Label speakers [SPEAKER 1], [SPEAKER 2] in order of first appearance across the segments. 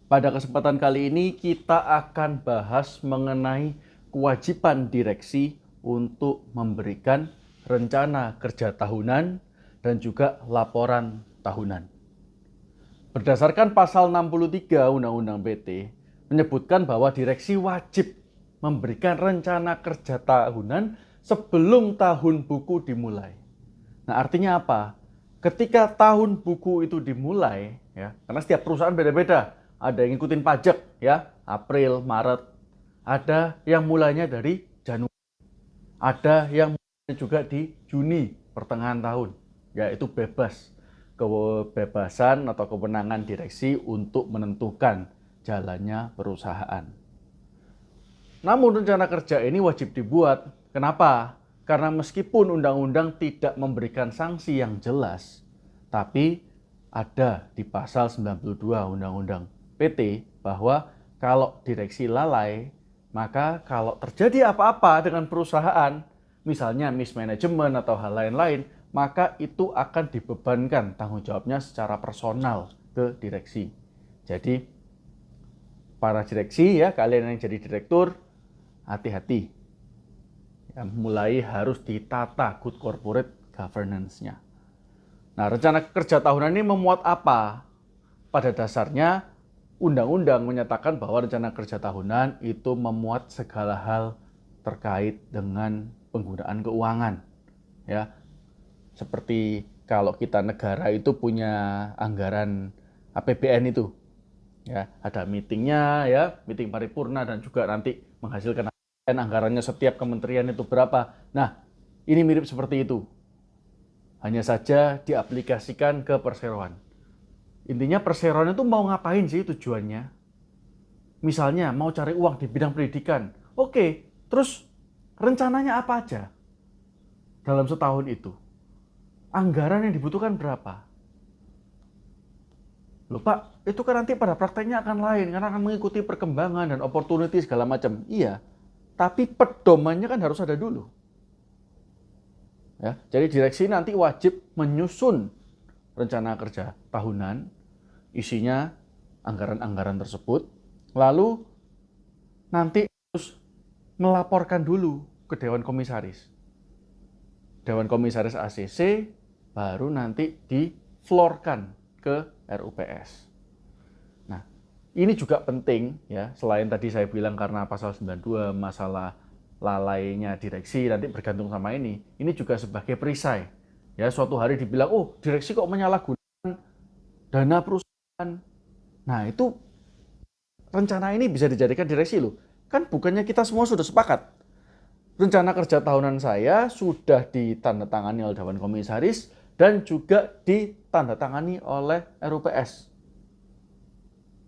[SPEAKER 1] Pada kesempatan kali ini kita akan bahas mengenai kewajiban direksi untuk memberikan rencana kerja tahunan dan juga laporan tahunan. Berdasarkan pasal 63 Undang-Undang PT menyebutkan bahwa direksi wajib memberikan rencana kerja tahunan sebelum tahun buku dimulai. Nah, artinya apa? Ketika tahun buku itu dimulai, ya, karena setiap perusahaan beda-beda. Ada yang ngikutin pajak, ya, April, Maret. Ada yang mulainya dari Januari. Ada yang mulainya juga di Juni, pertengahan tahun. Yaitu bebas. Kebebasan atau kewenangan direksi untuk menentukan jalannya perusahaan. Namun rencana kerja ini wajib dibuat. Kenapa? Karena meskipun undang-undang tidak memberikan sanksi yang jelas, tapi ada di pasal 92 Undang-Undang PT bahwa kalau direksi lalai, maka kalau terjadi apa-apa dengan perusahaan, misalnya mismanagement atau hal lain-lain, maka itu akan dibebankan tanggung jawabnya secara personal ke direksi. Jadi para direksi, ya, kalian yang jadi direktur, hati-hati. Ya, mulai harus ditata good corporate governance-nya. Nah, rencana kerja tahunan ini memuat apa? Pada dasarnya, undang-undang menyatakan bahwa rencana kerja tahunan itu memuat segala hal terkait dengan penggunaan keuangan. Ya, seperti kalau kita negara itu punya anggaran APBN itu. Ya, ada meetingnya, ya, meeting paripurna dan juga nanti menghasilkan anggarannya setiap kementerian itu berapa. Nah, ini mirip seperti itu. Hanya saja diaplikasikan ke perseroan. Intinya perseroan itu mau ngapain sih tujuannya? Misalnya mau cari uang di bidang pendidikan. Oke, terus rencananya apa aja dalam setahun itu? Anggaran yang dibutuhkan berapa? Loh Pak, itu kan nanti pada prakteknya akan lain, karena akan mengikuti perkembangan dan opportunity segala macam. Iya, tapi pedomannya kan harus ada dulu. Ya, jadi direksi nanti wajib menyusun rencana kerja tahunan, isinya anggaran-anggaran tersebut, lalu nanti harus melaporkan dulu ke Dewan Komisaris. Dewan Komisaris ACC baru nanti diflorkan ke RUPS. Nah, ini juga penting, ya, selain tadi saya bilang karena pasal 92 masalah lalainya direksi nanti bergantung sama ini juga sebagai perisai. Ya, suatu hari dibilang, oh direksi kok menyalahgunakan dana perusahaan. Nah, itu rencana ini bisa dijadikan direksi loh. Kan bukannya kita semua sudah sepakat. Rencana kerja tahunan saya sudah ditandatangani oleh Dewan Komisaris dan juga ditandatangani oleh RUPS.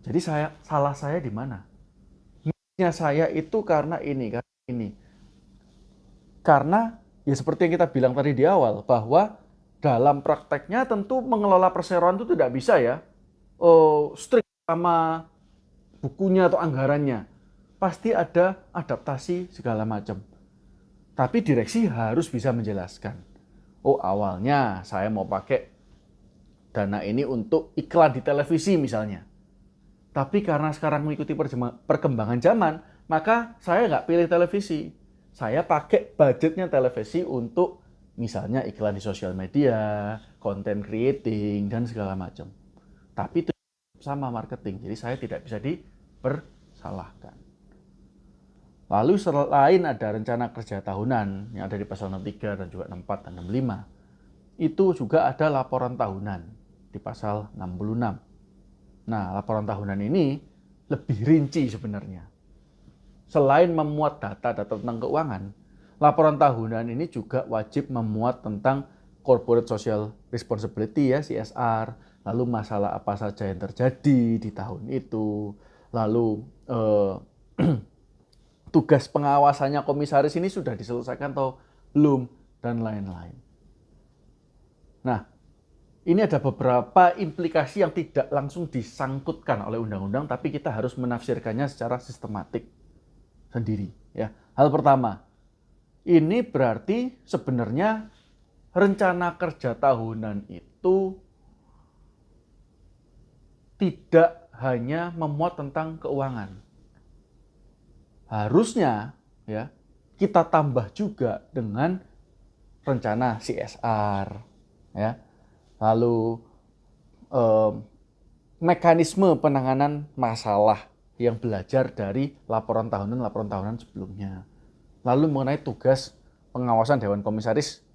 [SPEAKER 1] Jadi salah saya di mana? Saya itu karena ini. Karena ya seperti yang kita bilang tadi di awal, bahwa dalam prakteknya tentu mengelola perseroan itu tidak bisa, ya, strict sama bukunya atau anggarannya. Pasti ada adaptasi segala macam. Tapi direksi harus bisa menjelaskan. Oh, awalnya saya mau pakai dana ini untuk iklan di televisi misalnya. Tapi karena sekarang mengikuti perkembangan zaman, maka saya nggak pilih televisi. Saya pakai budgetnya televisi untuk misalnya iklan di sosial media, content creating, dan segala macam. Tapi itu sama marketing, jadi saya tidak bisa dipersalahkan. Lalu selain ada rencana kerja tahunan yang ada di pasal 63 dan juga 64 dan 65, itu juga ada laporan tahunan di pasal 66. Nah, laporan tahunan ini lebih rinci sebenarnya. Selain memuat data-data tentang keuangan, laporan tahunan ini juga wajib memuat tentang corporate social responsibility, ya, CSR, lalu masalah apa saja yang terjadi di tahun itu, lalu tugas pengawasannya komisaris ini sudah diselesaikan atau belum, dan lain-lain. Nah, ini ada beberapa implikasi yang tidak langsung disangkutkan oleh undang-undang, tapi kita harus menafsirkannya secara sistematik sendiri. Ya, hal pertama, ini berarti sebenarnya rencana kerja tahunan itu tidak hanya memuat tentang keuangan. Harusnya ya kita tambah juga dengan rencana CSR, ya, lalu mekanisme penanganan masalah yang belajar dari laporan tahunan sebelumnya. Lalu mengenai tugas pengawasan Dewan Komisaris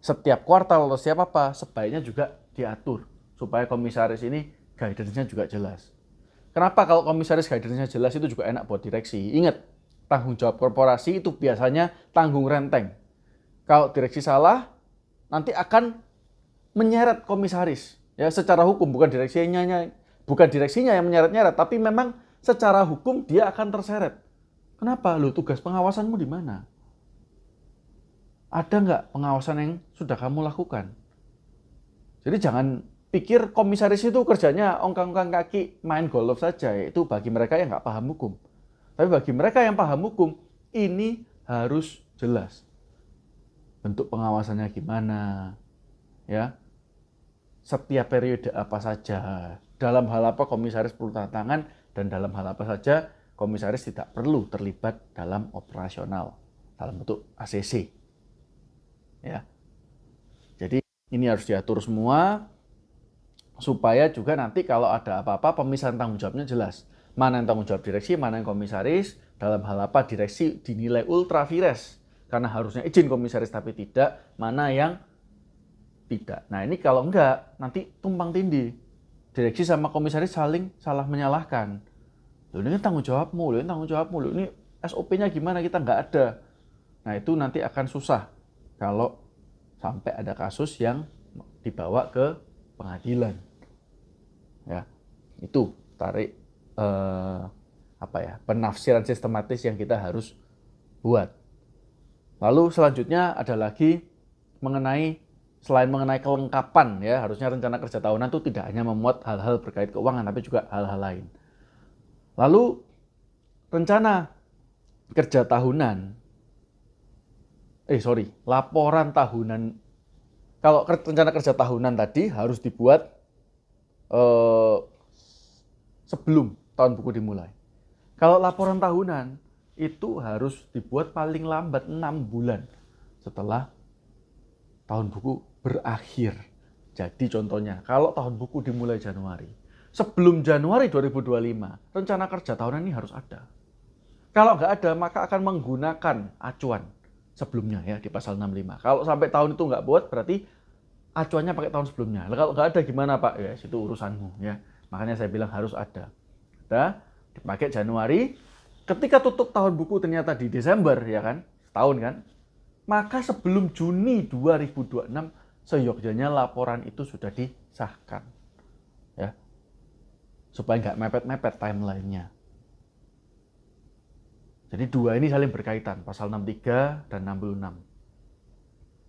[SPEAKER 1] setiap kuartal atau setiap apa, sebaiknya juga diatur supaya komisaris ini guidance-nya juga jelas. Kenapa kalau komisaris guidance-nya jelas itu juga enak buat direksi? Ingat, tanggung jawab korporasi itu biasanya tanggung renteng. Kalau direksi salah, nanti akan menyeret komisaris. Ya, secara hukum bukan direksinya yang menyeret-nyeret, tapi memang secara hukum dia akan terseret. Kenapa? Loh, tugas pengawasanmu di mana? Ada nggak pengawasan yang sudah kamu lakukan? Jadi jangan pikir komisaris itu kerjanya ongkang-ongkang kaki main golf saja. Itu bagi mereka yang nggak paham hukum. Tapi bagi mereka yang paham hukum, ini harus jelas. Bentuk pengawasannya gimana, ya, setiap periode apa saja, dalam hal apa komisaris perlu tanda tangan, dan dalam hal apa saja komisaris tidak perlu terlibat dalam operasional, dalam bentuk ACC. Ya. Jadi ini harus diatur semua, supaya juga nanti kalau ada apa-apa pemisahan tanggung jawabnya jelas. Mana yang tanggung jawab direksi, mana yang komisaris, dalam hal apa direksi dinilai ultra vires karena harusnya izin komisaris tapi tidak, mana yang tidak. Nah ini kalau enggak, nanti tumpang tindih. Direksi sama komisaris saling salah menyalahkan. Loh ini kan tanggung jawabmu, loh ini SOP-nya gimana, kita nggak ada. Nah itu nanti akan susah kalau sampai ada kasus yang dibawa ke pengadilan. Ya, itu tarik penafsiran sistematis yang kita harus buat. Lalu selanjutnya ada lagi selain mengenai kelengkapan, ya, harusnya rencana kerja tahunan itu tidak hanya memuat hal-hal berkait keuangan, tapi juga hal-hal lain. Lalu rencana kerja tahunan, laporan tahunan. Kalau rencana kerja tahunan tadi harus dibuat sebelum tahun buku dimulai. Kalau laporan tahunan itu harus dibuat paling lambat 6 bulan setelah tahun buku berakhir. Jadi contohnya, kalau tahun buku dimulai Januari, sebelum Januari 2025, rencana kerja tahunan ini harus ada. Kalau nggak ada, maka akan menggunakan acuan sebelumnya ya di pasal 65. Kalau sampai tahun itu nggak buat, berarti acuannya pakai tahun sebelumnya. Kalau nggak ada gimana Pak? Ya, itu urusanmu ya. Makanya saya bilang harus ada. Udah, dipakai Januari. Ketika tutup tahun buku ternyata di Desember, ya kan? Setahun kan? Maka sebelum Juni 2026, seyogyanya laporan itu sudah disahkan. Ya. Supaya nggak mepet-mepet timeline-nya. Jadi dua ini saling berkaitan, pasal 63 dan 66.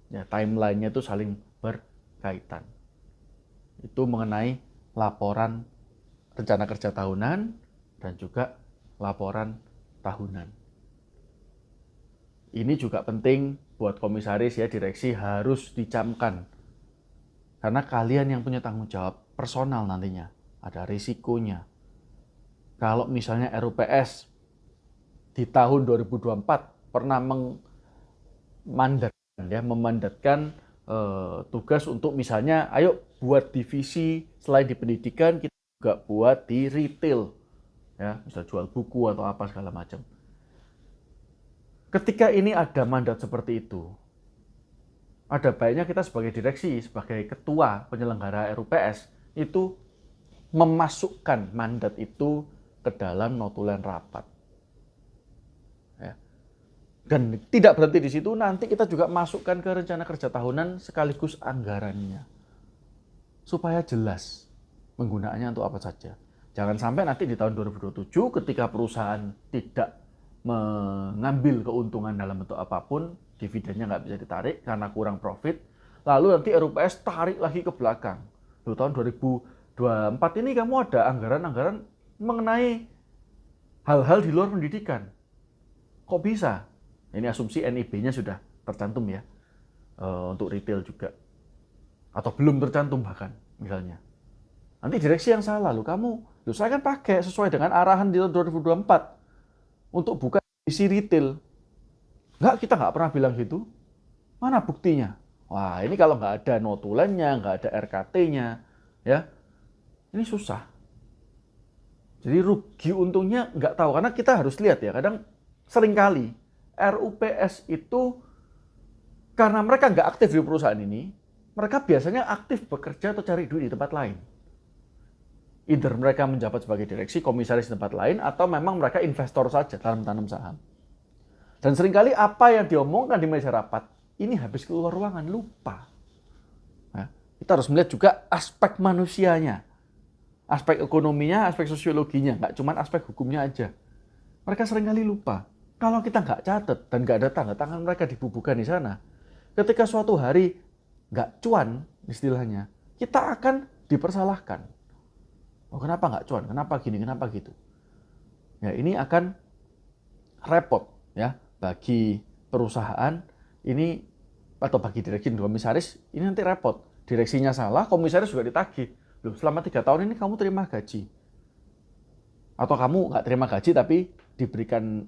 [SPEAKER 1] Ya, timeline-nya itu saling berkaitan. Itu mengenai laporan rencana kerja tahunan dan juga laporan tahunan. Ini juga penting buat komisaris ya, direksi harus dicamkan. Karena kalian yang punya tanggung jawab personal nantinya, ada risikonya. Kalau misalnya RUPS di tahun 2024 pernah memandatkan tugas untuk misalnya, ayo buat divisi selain di pendidikan kita juga buat di retail, ya, misal jual buku atau apa segala macam. Ketika ini ada mandat seperti itu, ada baiknya kita sebagai direksi, sebagai ketua penyelenggara RUPS itu memasukkan mandat itu ke dalam notulen rapat. Ya. Dan tidak berhenti di situ, nanti kita juga masukkan ke rencana kerja tahunan sekaligus anggarannya. Supaya jelas penggunaannya untuk apa saja. Jangan sampai nanti di tahun 2027 ketika perusahaan tidak mengambil keuntungan dalam bentuk apapun, dividennya nggak bisa ditarik karena kurang profit, lalu nanti RUPS tarik lagi ke belakang. Di tahun 2024 ini kamu ada anggaran-anggaran mengenai hal-hal di luar pendidikan. Kok bisa? Ini asumsi NIB-nya sudah tercantum ya, untuk retail juga. Atau belum tercantum bahkan, misalnya. Nanti direksi yang salah, loh kamu Loh, saya kan pakai sesuai dengan arahan di tahun 2024 untuk buka isi retail. Kita nggak pernah bilang gitu. Mana buktinya? Wah, ini kalau nggak ada notulennya, nggak ada RKT-nya, ya, ini susah. Jadi rugi untungnya nggak tahu, karena kita harus lihat ya, kadang seringkali RUPS itu karena mereka nggak aktif di perusahaan ini, mereka biasanya aktif bekerja atau cari duit di tempat lain. Either mereka menjabat sebagai direksi, komisaris di tempat lain, atau memang mereka investor saja dalam tanam saham. Dan seringkali apa yang diomongkan di meja rapat, ini habis keluar ruangan, lupa. Nah, kita harus melihat juga aspek manusianya. Aspek ekonominya, aspek sosiologinya, nggak cuma aspek hukumnya aja. Mereka seringkali lupa. Kalau kita nggak catat dan nggak ada tanda tangan mereka dibubuhkan di sana, ketika suatu hari nggak cuan istilahnya, kita akan dipersalahkan. Oh, kenapa nggak cuan? Kenapa gini? Kenapa gitu? Ya, ini akan repot ya bagi perusahaan ini, atau bagi direksi dan komisaris ini nanti repot. Direksinya salah, komisaris juga ditagih. Loh, selama 3 tahun ini kamu terima gaji. Atau kamu nggak terima gaji tapi diberikan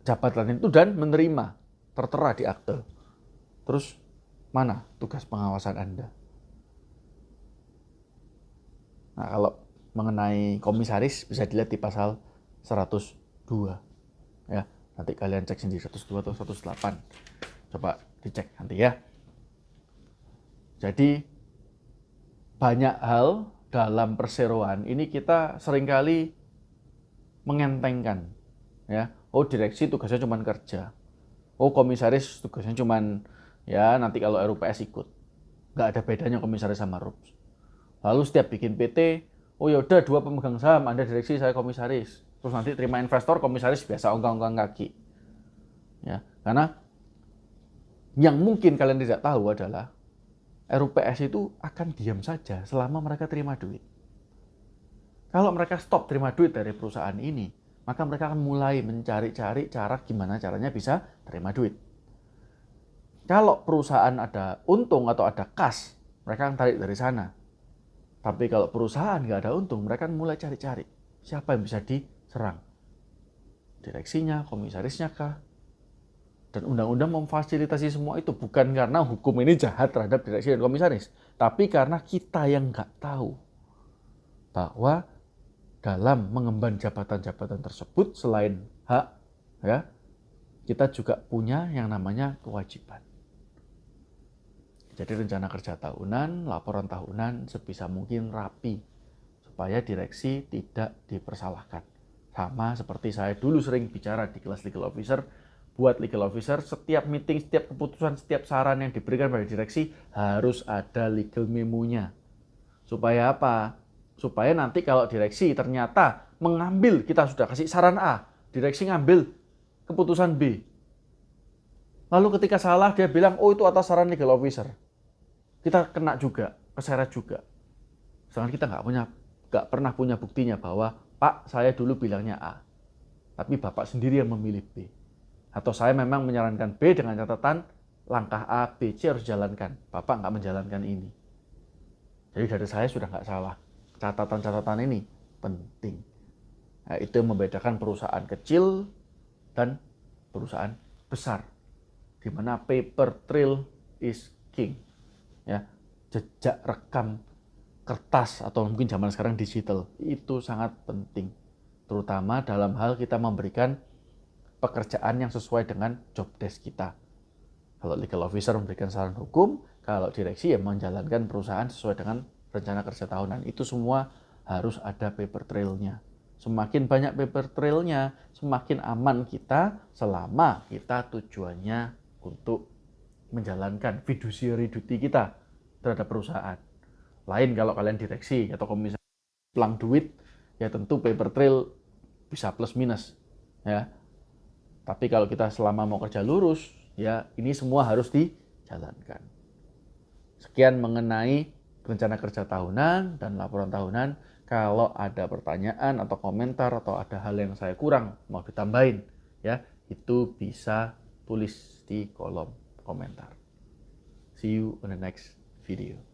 [SPEAKER 1] jabatan itu dan menerima, tertera di akte. Terus mana tugas pengawasan Anda? Nah, kalau mengenai komisaris bisa dilihat di pasal 102. Ya, nanti kalian cek sendiri 102 atau 108. Coba dicek nanti ya. Jadi banyak hal dalam perseroan ini kita seringkali mengentengkan. Ya, oh direksi tugasnya cuma kerja. Oh komisaris tugasnya cuma ya nanti kalau RUPS ikut. Nggak ada bedanya komisaris sama RUPS. Lalu setiap bikin PT, oh yaudah 2 pemegang saham, Anda direksi, saya komisaris. Terus nanti terima investor, komisaris biasa ongkang-ongkang kaki. Ya, karena yang mungkin kalian tidak tahu adalah RUPS itu akan diam saja selama mereka terima duit. Kalau mereka stop terima duit dari perusahaan ini, maka mereka akan mulai mencari-cari cara gimana caranya bisa terima duit. Kalau perusahaan ada untung atau ada kas, mereka akan tarik dari sana. Tapi kalau perusahaan nggak ada untung, mereka mulai cari-cari siapa yang bisa diserang. Direksinya, komisarisnya kah? Dan undang-undang memfasilitasi semua itu bukan karena hukum ini jahat terhadap direksi dan komisaris, tapi karena kita yang nggak tahu bahwa dalam mengemban jabatan-jabatan tersebut selain hak, ya, kita juga punya yang namanya kewajiban. Jadi rencana kerja tahunan, laporan tahunan sebisa mungkin rapi supaya direksi tidak dipersalahkan. Sama seperti saya dulu sering bicara di kelas legal officer, buat legal officer setiap meeting, setiap keputusan, setiap saran yang diberikan pada direksi harus ada legal memo-nya. Supaya apa? Supaya nanti kalau direksi ternyata mengambil, kita sudah kasih saran A, direksi ngambil keputusan B. Lalu ketika salah dia bilang, oh itu atas saran legal officer. Kita kena juga, keseret juga. Sedangkan kita nggak pernah punya buktinya bahwa Pak, saya dulu bilangnya A, tapi Bapak sendiri yang memilih B. Atau saya memang menyarankan B dengan catatan langkah A, B, C harus jalankan. Bapak nggak menjalankan ini. Jadi dari saya sudah nggak salah. Catatan-catatan ini penting. Nah, itu membedakan perusahaan kecil dan perusahaan besar. Di mana paper trail is king. Ya, jejak rekam kertas atau mungkin zaman sekarang digital itu sangat penting, terutama dalam hal kita memberikan pekerjaan yang sesuai dengan job desk kita. Kalau legal officer memberikan saran hukum, kalau direksi ya menjalankan perusahaan sesuai dengan rencana kerja tahunan. Itu semua harus ada paper trail-nya. Semakin banyak paper trail-nya, semakin aman kita selama kita tujuannya untuk menjalankan fiduciary duty kita terhadap perusahaan. Lain kalau kalian direksi atau komisaris pelang duit, ya tentu paper trail bisa plus minus, ya. Tapi kalau kita selama mau kerja lurus, ya ini semua harus dijalankan. Sekian mengenai rencana kerja tahunan dan laporan tahunan. Kalau ada pertanyaan atau komentar atau ada hal yang saya kurang mau ditambahin, ya itu bisa tulis di kolom komentar. See you on the next video.